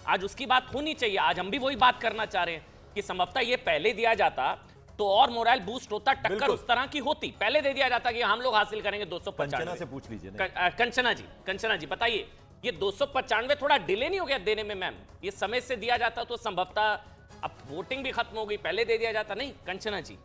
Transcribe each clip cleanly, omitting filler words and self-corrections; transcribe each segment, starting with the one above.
आज उसकी बात होनी चाहिए। आज हम भी वही बात करना चाह रहे हैं कि संभवतः ये पहले दिया जाता तो और मोरल बूस्ट होता, टक्कर उस तरह की होती। पहले दे दिया जाता कि हम लोग हासिल करेंगे 295। कंचना से पूछ लीजिए। कंचना जी बताइए, ये 295 थोड़ा डिले नहीं हो गया देने में मैम? ये समय से दिया जाता तो संभवतः अब वोटिंग भी खत्म हो गई, पहले दे दिया जाता। नहीं कंचना जी?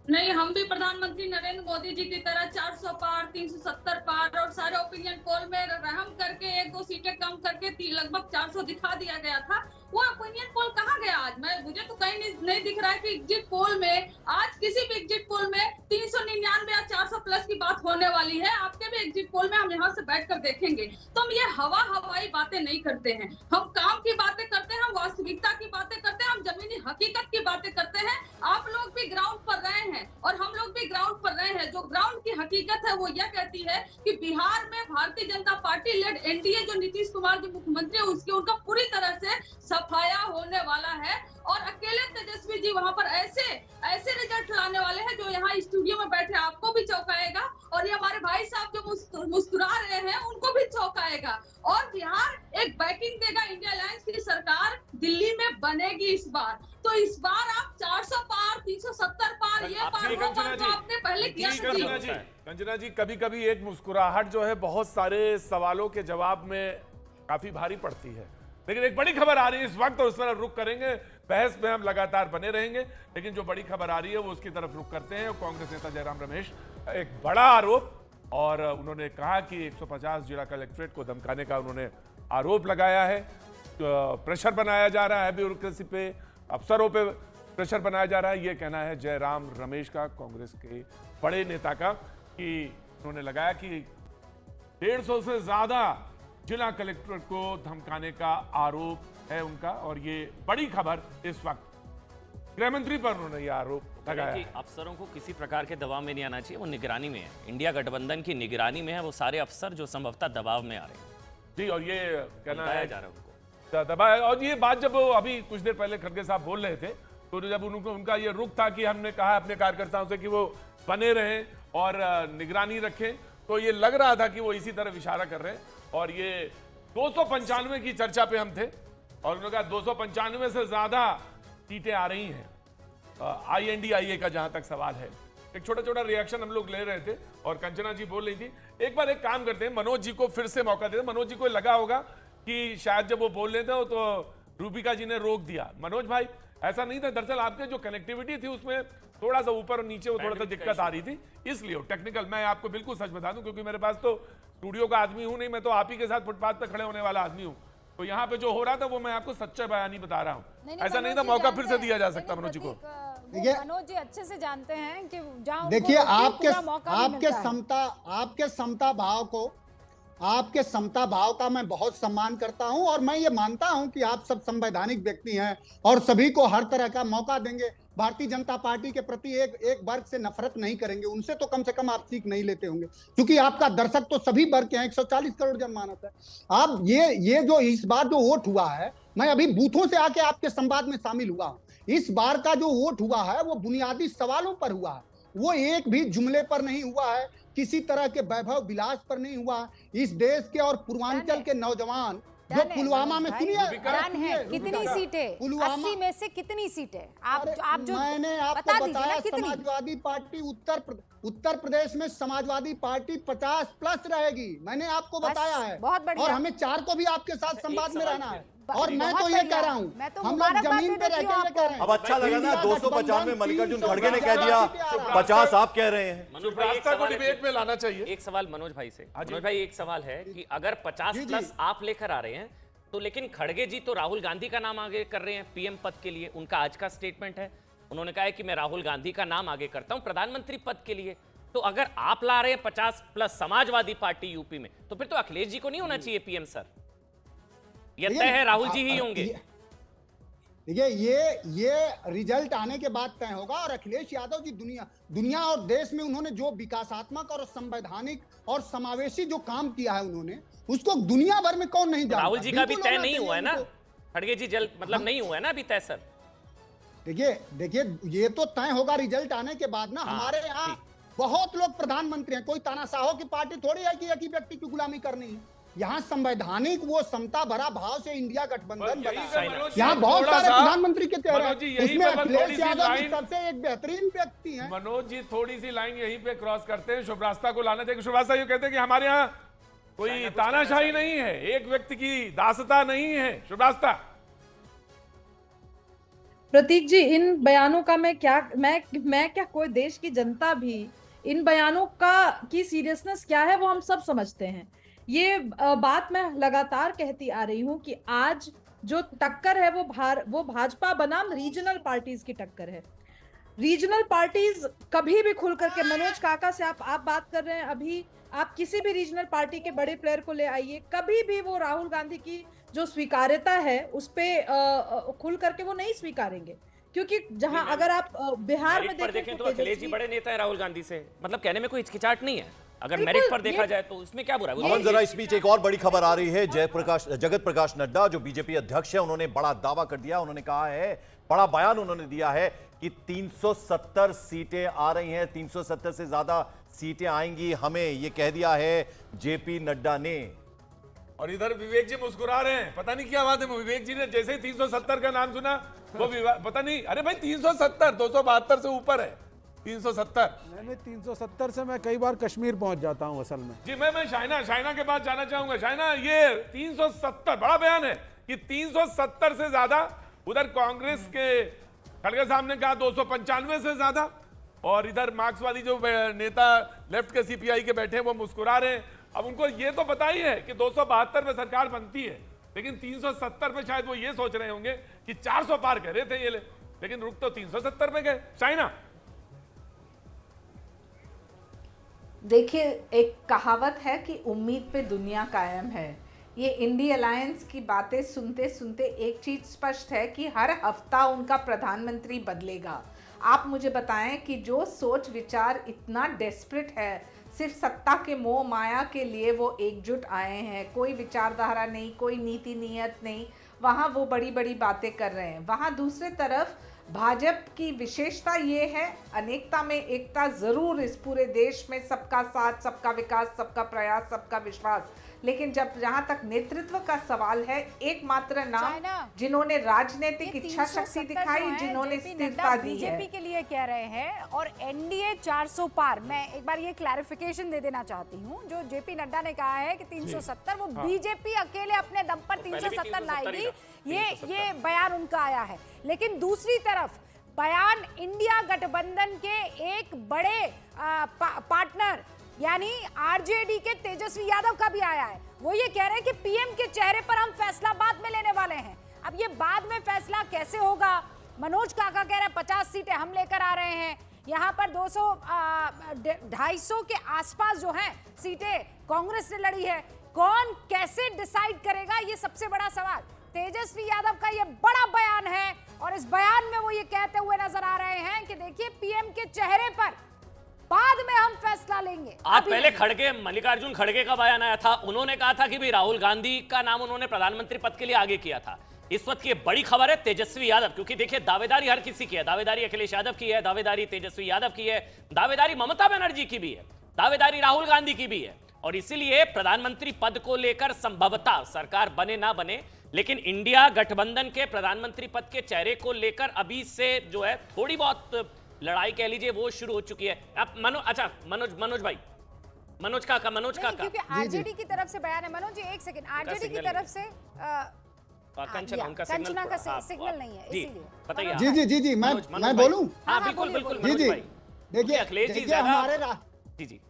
नहीं, हम भी प्रधानमंत्री नरेंद्र मोदी जी की तरह 400 पार, 370 पार और सारे ओपिनियन पोल में रहम करके 1-2 सीटें कम करके लगभग 400 दिखा दिया गया था। वो ओपिनियन पोल कहाँ गया आज? मुझे तो कहीं नहीं दिख रहा है कि एग्जिट पोल में, आज किसी भी एग्जिट पोल में 399 या 400 प्लस की बात होने वाली है। आपके भी एग्जिट पोल में हम यहाँ से बैठकर देखेंगे तो हम ये हवाई बातें नहीं करते हैं। हम काम की बातें करते हैं, हम वास्तविकता की बातें करते हैं, हम जमीनी हकीकत की बातें करते हैं। आप लोग भी ग्राउंड पर रहे हैं और हम लोग भी ग्राउंड पर रहे हैं। जो ग्राउंड की हकीकत है वो यह कहती है कि बिहार में Bharatiya Janata party lead NDA जो नीतीश कुमार जो मुख्यमंत्री है उसकी उनका पूरी तरह से सफाया होने वाला है और अकेले तेजस्वी जी वहां पर ऐसे रिजल्ट लाने वाले हैं जो यहाँ स्टूडियो में बैठे आपको भी चौंकाएगा और ये हमारे भाई साहब जो मुस्कुरा रहे हैं उनको भी चौंकाएगा। और बिहार एक बैकिंग देगा, इंडिया अलायंस की सरकार दिल्ली में बनेगी इस बार। तो इस बार आप 400 पार, 370 पार, ये पार वो पार तो आपने पहले किया। कंचना जी, कभी कभी एक मुस्कुराहट जो है बहुत सारे सवालों के जवाब में काफी भारी पड़ती है। लेकिन एक बड़ी खबर आ रही है इस वक्त और उस तरफ रुख करेंगे। बहस में हम लगातार बने रहेंगे, लेकिन जो बड़ी खबर आ रही है वो उसकी तरफ रुख करते हैं। कांग्रेस नेता जयराम रमेश एक बड़ा आरोप, और उन्होंने कहा कि 150 जिला कलेक्ट्रेट को धमकाने का उन्होंने आरोप लगाया है। तो प्रेशर बनाया जा रहा है, ब्यूरोक्रेसी पे, अफसरों पे प्रेशर बनाया जा रहा है। ये कहना है जयराम रमेश का, कांग्रेस के बड़े नेता का, कि उन्होंने लगाया कि 150 से ज्यादा जिला कलेक्टर को धमकाने का आरोप है उनका। और ये बड़ी खबर इस वक्त गृह मंत्री पर उन्होंने ये आरोप लगाया कि अफसरों को किसी प्रकार के दबाव में नहीं आना चाहिए, वो निगरानी में है, इंडिया गठबंधन की निगरानी में है वो सारे अफसर जो संभवतः दबाव में आ रहे हैं जी। और ये कहना है जा रहा है उनको दबाया। और ये बात जब अभी कुछ देर पहले खड़गे साहब बोल रहे थे तो जब उनका ये रुख था कि हमने कहा अपने कार्यकर्ताओं से कि वो बने रहें और निगरानी रखें, तो ये लग रहा था कि वो इसी तरफ इशारा कर रहे हैं। और ये 295 की चर्चा पे हम थे और उन्होंने कहा 295 से ज्यादा सीटें आ रही हैं INDIA का, जहां तक सवाल है। एक छोटा छोटा रिएक्शन हम लोग ले रहे थे और कंचना जी बोल रही थी। एक बार एक काम करते हैं, मनोज जी को फिर से मौका देते हैं। मनोज जी को लगा होगा कि शायद जब वो बोल रहे थे तो रूबिका जी ने रोक दिया। मनोज भाई, ऐसा नहीं था, दरअसल आपके जो कनेक्टिविटी थी उसमें थोड़ा सा ऊपर और नीचे वो थोड़ा सा दिक्कत आ रही थी, इसलिए टेक्निकल। मैं आपको बिल्कुल सच बता दूं क्योंकि मेरे पास तो स्टूडियो का आदमी हूं नहीं, मैं तो आप ही के साथ फुटपाथ पर खड़े होने वाला आदमी हूं। तो यहाँ पे जो हो रहा था वो मैं आपको सच्चा बयानी बता रहा हूँ। ऐसा नहीं था, मौका फिर से दिया जा सकता मनोज जी को। मनोज जी अच्छे से जानते हैं कि जहां देखिए आपके समता भाव का मैं बहुत सम्मान करता हूं और मैं ये मानता हूं कि आप सब संवैधानिक व्यक्ति हैं और सभी को हर तरह का मौका देंगे। भारतीय जनता पार्टी के प्रति एक वर्ग से नफरत नहीं करेंगे, उनसे तो कम से कम आप सीख नहीं लेते होंगे, क्योंकि आपका दर्शक तो सभी वर्ग के हैं, 140 करोड़ जनमानस है। आप ये जो इस बार जो वोट हुआ है, मैं अभी बूथों से आके आपके संवाद में शामिल हुआ हूं। इस बार का जो वोट हुआ है वो बुनियादी सवालों पर हुआ है, वो एक भी जुमले पर नहीं हुआ है, किसी तरह के वैभव विलास पर नहीं हुआ। इस देश के और पूर्वांचल के नौजवान जो पुलवामा में, सुनिए कितनी सीटें, 80 में से कितनी सीटें आप जो मैंने आपको बताया, समाजवादी पार्टी उत्तर प्रदेश में समाजवादी पार्टी 50 प्लस रहेगी, मैंने आपको बताया है। और हमें 4 को भी आपके साथ संवाद में रहना है। और मैं तो ये कह रहा हूँ, हम लोग जमीन पे रहकर ये कह रहे हैं। अब अच्छा लगा ना, 295 मल्लिकार्जुन खड़गे ने कह दिया, 50 आप कह रहे हैं। मनोज भाई को डिबेट में लाना चाहिए। एक सवाल मनोज भाई से। मनोज भाई एक सवाल है कि अगर 50 प्लस आप लेकर आ रहे हैं तो लेकिन खड़गे जी तो राहुल गांधी का नाम आगे कर रहे हैं पीएम पद के लिए, उनका आज का स्टेटमेंट है, उन्होंने कहा है कि मैं राहुल गांधी का नाम आगे करता हूं प्रधानमंत्री पद के लिए। तो अगर आप ला रहे हैं 50 प्लस समाजवादी पार्टी यूपी में, तो फिर तो अखिलेश जी को नहीं होना चाहिए पीएम सर? ये तय है राहुल जी ही होंगे। देखिए ये रिजल्ट आने के बाद तय होगा। और अखिलेश यादव जी दुनिया और देश में उन्होंने जो विकासात्मक और संवैधानिक और समावेशी जो काम किया है उन्होंने, उसको दुनिया भर में कौन नहीं जानता। राहुल जी का भी तय नहीं हुआ है ना, खड़गे जी जल्द मतलब नहीं हुआ है ना अभी तय सर? देखिए ये तो तय होगा रिजल्ट आने के बाद ना। हमारे यहाँ बहुत लोग प्रधानमंत्री हैं, कोई तानाशाहों की पार्टी थोड़ी है कि एक ही व्यक्ति की गुलामी करनी है। यहाँ संवैधानिक वो समता भरा भाव से इंडिया गठबंधन यही बना पे है। मनोज जी, यहाँ बहुत थोड़ा सारे सा- प्रधानमंत्री के चेहरे मनोज जी, हैं, यही उसमें पे बस थोड़ी अखिलेश सी यादव लाइन- भी सबसे एक बेहतरीन व्यक्ति हैं। मनोज जी थोड़ी सी लाइन यहीं पे क्रॉस करते हैं, शुभ रास्ता को लाना चाहिए। शुभ रास्ता ये कहते हैं कि हमारे यहाँ कोई तानाशाही नहीं है, एक व्यक्ति की दासता नहीं है। शुभ रास्ता प्रतीक जी, इन बयानों का मैं क्या कोई देश की जनता भी इन बयानों की सीरियसनेस क्या है वो हम सब समझते हैं। ये बात मैं लगातार कहती आ रही हूँ कि आज जो टक्कर है वो भाजपा बनाम रीजनल पार्टीज की टक्कर है। रीजनल पार्टीज कभी भी खुल करके, मनोज काका से आप बात कर रहे हैं, अभी आप किसी भी रीजनल पार्टी के बड़े प्लेयर को ले आइए, कभी भी वो राहुल गांधी की जो स्वीकार्यता है उस पे खुल करके वो नहीं स्वीकारेंगे। क्योंकि जहां अगर आप बिहार में देखें तो अखिलेश जी बड़े नेता है राहुल गांधी से, मतलब कहने में कोई हिचकिचाहट नहीं है। अगर बिल्कुल, मेरिट पर देखा जाए तो इसमें क्या बुरा है? अमन, जरा इस बीच एक और बड़ी खबर आ रही है। जगत प्रकाश नड्डा जो बीजेपी अध्यक्ष है, उन्होंने बड़ा दावा कर दिया। उन्होंने कहा है, बड़ा बयान उन्होंने दिया है कि 370 सीटें आ रही हैं, 370 से ज्यादा सीटें आएंगी हमें, ये कह दिया है जेपी नड्डा ने। और इधर विवेक जी मुस्कुरा रहे हैं, पता नहीं क्या बात है। विवेक जी ने जैसे ही 370 का नाम सुना वो पता नहीं, अरे भाई 370 272 से ऊपर है 370। मैंने 370 से मैं कई बार कश्मीर पहुंच जाता हूं असल में। जी मैं शाइना के पास जाना चाहूंगा। शाइना, ये 370 बड़ा बयान है कि 370 से ज्यादा। उधर कांग्रेस के खड़गे साहब ने कहा 295 से ज्यादा, और इधर मार्क्सवादी जो नेता लेफ्ट के सीपीआई के बैठे हैं वो मुस्कुरा रहे हैं। अब उनको ये तो पता ही है कि 272 में सरकार बनती है, लेकिन 370 में शायद वो ये सोच रहे होंगे कि 400 पार कर रहे थे ये, लेकिन रुक तो 370 में गए। शाइना, देखिए, एक कहावत है कि उम्मीद पे दुनिया कायम है। ये इंडी अलायंस की बातें सुनते सुनते एक चीज स्पष्ट है कि हर हफ्ता उनका प्रधानमंत्री बदलेगा। आप मुझे बताएं कि जो सोच विचार इतना डेस्परेट है, सिर्फ सत्ता के मोह माया के लिए वो एकजुट आए हैं, कोई विचारधारा नहीं, कोई नीति नियत नहीं, वहाँ वो बड़ी बड़ी बातें कर रहे हैं। वहाँ दूसरे तरफ भाजपा की विशेषता ये है, अनेकता में एकता जरूर इस पूरे देश में, सबका साथ, सबका विकास, सबका प्रयास, सबका विश्वास। लेकिन जब जहां तक नेतृत्व का सवाल है, एकमात्र नाम जिन्होंने राजनीतिक इच्छा शक्ति दिखाई, जिन्होंने स्थिरता दी है, बीजेपी के लिए कह रहे हैं, और एनडीए 400 पार। मैं एक बार ये क्लैरिफिकेशन दे देना चाहती हूँ, जो जेपी नड्डा ने कहा है कि 370 वो बीजेपी अकेले अपने दम पर 370 लाएगी, ये बयान उनका आया है। लेकिन दूसरी तरफ बयान इंडिया गठबंधन के एक बड़े पार्टनर यानी आरजेडी के तेजस्वी यादव का भी आया है। वो ये कह रहे हैं कि पीएम के चेहरे पर हम फैसला बाद में लेने वाले हैं। अब ये बाद में फैसला कैसे होगा? मनोज काका कह रहे हैं 50 सीटें हम लेकर आ रहे हैं, यहाँ पर 200-250 के आसपास जो है सीटें कांग्रेस ने लड़ी है। कौन कैसे डिसाइड करेगा, ये सबसे बड़ा सवाल। तेजस्वी यादव का ये बड़ा बयान है, और इस बयान में वो ये कहते हुए नजर आ रहे हैं कि देखिए, पीएम के चेहरे पर बाद में हम फैसला लेंगे। आज पहले खड़गे, मल्लिकार्जुन खड़गे का बयान आया था, उन्होंने कहा था कि भाई राहुल गांधी का नाम उन्होंने प्रधानमंत्री पद के लिए आगे किया था। इस वक्त की बड़ी खबर है तेजस्वी यादव, क्योंकि देखिए दावेदारी हर किसी की है, दावेदारी अखिलेश यादव की है, दावेदारी तेजस्वी यादव की है, दावेदारी ममता बनर्जी की भी है, दावेदारी राहुल गांधी की भी है। और इसीलिए प्रधानमंत्री पद को लेकर संभवतः सरकार बने ना बने, लेकिन इंडिया गठबंधन के प्रधानमंत्री पद के चेहरे को लेकर अभी से जो है थोड़ी बहुत लड़ाई कह लीजिए वो शुरू हो चुकी है। अब मनोज भाई, मनोज काका क्योंकि आरजेडी की तरफ से बयान है। मनोज जी एक सेकंड, आरजेडी की तरफ से कंचना का सिग्नल नहीं है, इसीलिए बताइए। जी मैं बोलूं? हाँ बिल्कुल जी देखिए अखिलेश जी हमारे जी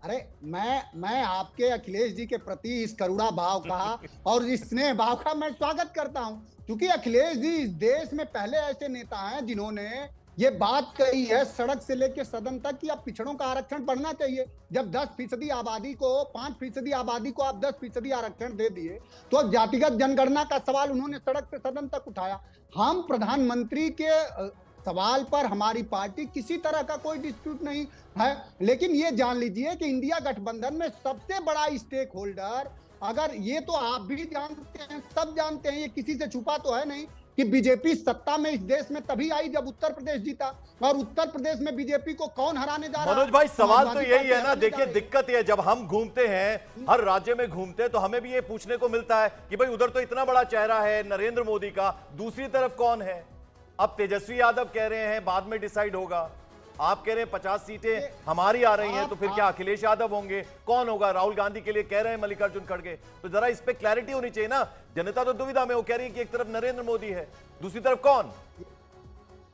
अरे मैं आपके अखिलेश जी के प्रति इस करुणा भाव का और इस स्नेह भाव का मैं स्वागत करता हूं, क्योंकि अखिलेश जी इस देश में पहले ऐसे नेता हैं जिन्होंने ये बात कही है सड़क से लेकर सदन तक कि अब पिछड़ों का आरक्षण बढ़ना चाहिए। जब 10% आबादी को, 5% आबादी को आप 10% आरक्षण दे दिए, तो जातिगत जनगणना का सवाल उन्होंने सड़क से सदन तक उठाया। हम प्रधानमंत्री के सवाल पर हमारी पार्टी किसी तरह का कोई डिस्प्यूट नहीं है, लेकिन ये जान लीजिए कि इंडिया गठबंधन में सबसे बड़ा स्टेक होल्डर, अगर ये तो आप भी जानते हैं, सब जानते हैं, ये किसी से छुपा तो है नहीं कि बीजेपी सत्ता में इस देश में तभी आई जब उत्तर प्रदेश जीता, और उत्तर प्रदेश में बीजेपी को कौन हराने जा रहा है? मनोज भाई, सवाल तो समाजवादी यही है पार्टी ना। हराने देखिए, जा रही है। दिक्कत ये है, जब हम घूमते हैं, हर राज्य में घूमते हैं, तो हमें भी ये पूछने को मिलता है कि भाई उधर तो इतना बड़ा चेहरा है नरेंद्र मोदी का, दूसरी तरफ कौन है? अब तेजस्वी यादव कह रहे हैं बाद में डिसाइड होगा, आप कह रहे हैं 50 सीटें हमारी आ रही हैं, तो फिर क्या अखिलेश यादव होंगे? कौन होगा? राहुल गांधी के लिए कह रहे हैं मल्लिकार्जुन खड़गे। तो जरा इस पे क्लैरिटी होनी चाहिए ना। जनता तो दुविधा में, वो कह रही है कि एक तरफ नरेंद्र मोदी है, दूसरी तरफ कौन?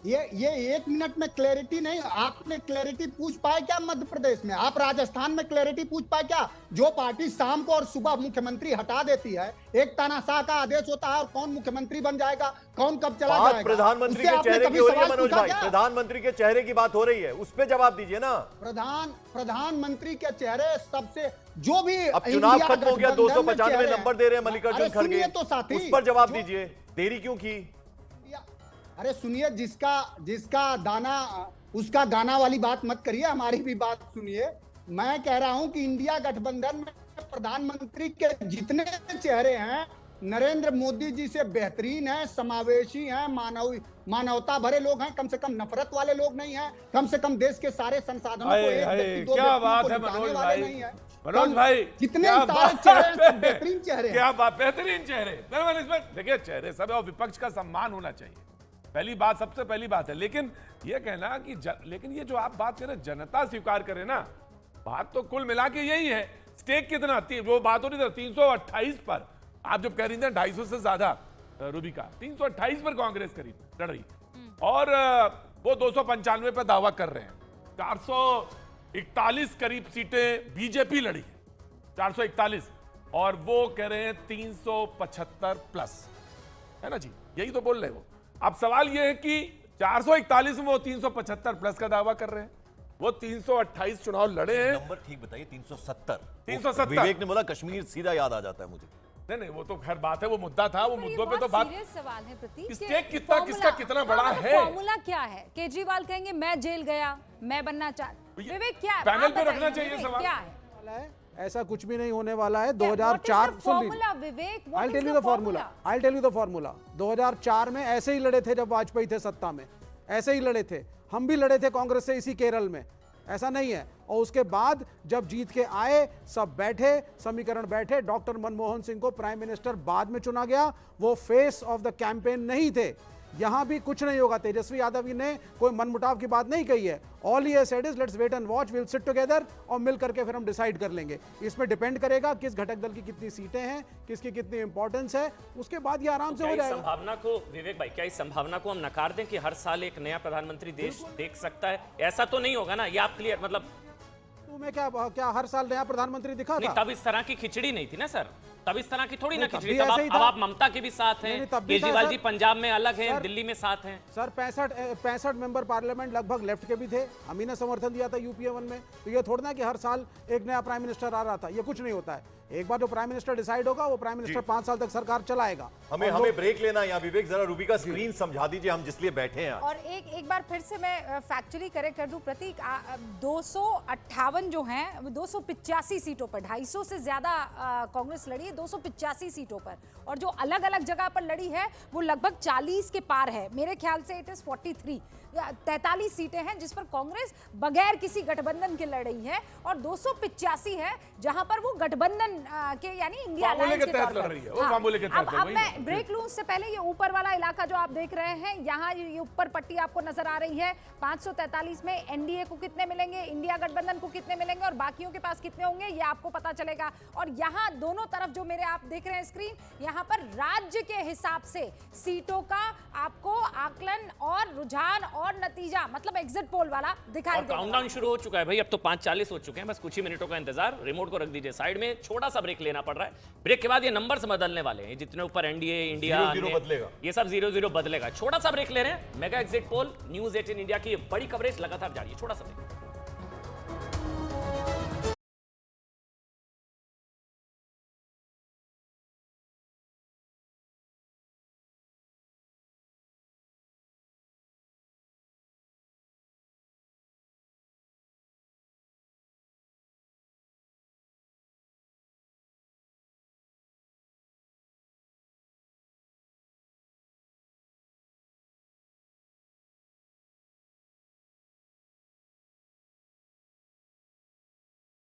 ये 1 मिनट में क्लैरिटी नहीं। आपने क्लैरिटी पूछ पाए क्या मध्य प्रदेश में? आप राजस्थान में क्लैरिटी पूछ पाए क्या? जो पार्टी शाम को और सुबह मुख्यमंत्री हटा देती है, एक तानाशाह का आदेश होता है, और कौन मुख्यमंत्री बन जाएगा, कौन कब चला बात जाएगा, प्रधानमंत्री उससे के आपने चेहरे की कभी हो रही है सवाल मनोज पूछा भाई, क्या? प्रधानमंत्री के चेहरे की बात हो रही है, उस पे जवाब दीजिए ना। प्रधानमंत्री के चेहरे सबसे जो भी अब चुनाव इंडिया खत्म हो गया, गठबंधन में 295 चेहरे हैं। नंबर दे रहे हैं मल्लिकार्जुन अरे खड़गे, सुनिए तो साथी, उस पर जवाब जो- दीजिए, देरी क्यों की? अरे सुनिए, जिसका दाना उसका गाना वाली बात मत करिए, हमारी भी बात सुनिए। मैं कह रहा हूं कि इंडिया गठबंधन में प्रधानमंत्री के जितने चेहरे हैं नरेंद्र मोदी जी से बेहतरीन है, समावेशी हैं, मानवता भरे लोग हैं, कम से कम नफरत वाले लोग नहीं हैं, कम से कम देश के सारे संसाधनों को एक व्यक्ति, दो क्या व्यक्तियों बात को है लुटाने मनोज वाले भाई। नहीं हैं। मनोज भाई, जितने क्या सारे बात चेहरे हैं, है। सब बेहतरीन चेहरे हैं। क्या बात, बेहतरीन चेहरे। इसमें देखिए, चेहरे सब है और विपक्ष का सम्मान होना चाहिए, पहली बात, सबसे पहली बात है। लेकिन ये कहना कि लेकिन ये जो आप बात करें जनता स्वीकार करे ना, बात तो कुल मिला के यही है। स्टेक कितना, वो बात हो रही थी 328 पर, आप जब कह रही थी 250 से ज्यादा रूबी का, 328 पर कांग्रेस करीब लड़ रही, और वो 295 पर दावा कर रहे हैं। 441 करीब सीटें बीजेपी लड़ी है, 441, और वो कह रहे हैं 375 प्लस, है ना जी, यही तो बोल रहे हो। अब सवाल ये है कि 441 में वो 375 प्लस का दावा कर रहे हैं, वो 328 चुनाव लड़े हैं। नंबर ठीक बताइए। 370। 370। विवेक ने बोला कश्मीर, सीधा याद आ जाता है मुझे। नहीं, वो तो खैर बात है, वो मुद्दा था, वो मुद्दों पे तो बात। सीरियस सवाल है प्रतीक, स्टेक कितना, किसका कितना बड़ा है? फॉर्मूला क्या है? केजरीवाल कहेंगे मैं जेल गया, मैं बनना विवेक क्या है? पैनल आप पे बताइए, रखना चाहिए विवेक सवाल। क्या है? ऐसा कुछ भी नहीं होने वाला है। What is 2004 the सुन लीजिए, formula, Vivek? What I'll is tell you the the formula. formula? I'll tell you the formula. 2004 में ऐसे ही लड़े थे जब वाजपेयी थे सत्ता में, ऐसे ही लड़े थे। हम भी लड़े थे कांग्रेस से इसी केरल में, ऐसा नहीं है। और उसके बाद जब जीत के आए, सब बैठे, समीकरण बैठे, डॉक्टर मनमोहन सिंह को प्राइम मिनिस्टर बाद में चुना गया, वो फेस ऑफ द कैंपेन नहीं थे। यहां भी कुछ नहीं होगा। तेजस्वी यादव ने कोई मनमुटाव की बात नहीं कही है। All he said is let's wait and watch, will sit together, और मिल करके फिर हम डिसाइड कर लेंगे। इसमें डिपेंड करेगा किस घटक दल की कितनी सीटें हैं, किसकी कितनी इंपॉर्टेंस है, उसके बाद ये आराम से हो जाएगा। संभावना को, विवेक भाई, क्या इस संभावना को हम नकार दें कि हर साल एक नया प्रधानमंत्री देश देख सकता है? ऐसा तो नहीं होगा ना, ये आप क्लियर, मतलब तुम्हें क्या हर साल नया प्रधानमंत्री दिखा नहीं, था? तब इस तरह की खिचड़ी नहीं थी ना सर, तब इस तरह की थोड़ी ना नहीं, तब खिचड़ी। भी तब ऐसे ही अब था। आप ममता के भी साथ हैं, नहीं, तब भी था, केजरीवाल सर। जी पंजाब में अलग हैं, सर, दिल्ली में साथ हैं। सर 65 मेंबर पार्लियामेंट लगभग लेफ्ट के भी थे, हम ही ने समर्थन दिया था यूपीए 1 में। तो ये थोड़ा ना कि हर साल एक नया प्राइम मिनिस्टर आ रहा था, ये कुछ नहीं होता है। एक बार जो प्राइम मिनिस्टर डिसाइड होगा, वो प्राइम मिनिस्टर 5 साल तक सरकार चलाएगा। हमें ब्रेक लेना है यहाँ। विवेक, जरा रूबी का स्क्रीन समझा दीजिए, हम जिसलिए बैठे हैं। और एक बार फिर से मैं फैक्चुअली करेक्ट कर दूं प्रतीक, 258 जो हैं 285 सीटों पर, 250 से ज्यादा कांग्रेस लड़ी है 285 सीटों पर, और जो अलग अलग जगह पर लड़ी है वो लगभग 40 के पार है। मेरे ख्याल से इट इज 43 सीटें हैं जिस पर कांग्रेस बगैर किसी गठबंधन के लड़ रही है, और 285 है जहां पर वो गठबंधन के यानी इंडिया फार्मूले अलायंस के के तहत तौर लड़ पर। रही है, वो फार्मूले के तहत है, अब वही मैं बात। ब्रेक लूं उससे पहले ये ऊपर वाला इलाका जो आप देख रहे हैं, यहाँ ये ऊपर पट्टी आपको नजर आ रही है, 543 में एनडीए को कितने मिलेंगे, इंडिया गठबंधन को कितने मिलेंगे, और बाकियों के पास कितने होंगे, ये आपको पता चलेगा। और यहाँ दोनों तरफ जो मेरे आप देख रहे हैं स्क्रीन, यहाँ पर राज्य के हिसाब से सीटों का आपको आकलन और रुझान और नतीजा, मतलब एग्जिट पोल वाला दिखाई और काउंटडाउन शुरू हो चुका है भाई, अब तो 5:40 हो चुके हैं, बस कुछ ही मिनटों का इंतजार। रिमोट को रख दीजिए साइड में, छोटा सा ब्रेक लेना पड़ रहा है। ब्रेक के बाद ये नंबर्स बदलने वाले हैं, जितने ऊपर एनडीए, इंडिया, 0-0 बदलेगा। ये सब 0-0 बदलेगा। छोटा सा ब्रेक ले रहे हैं। Mega exit poll, news 18 India की ये बड़ी कवरेज लगातार जारी है। छोटा सा ब्रेक।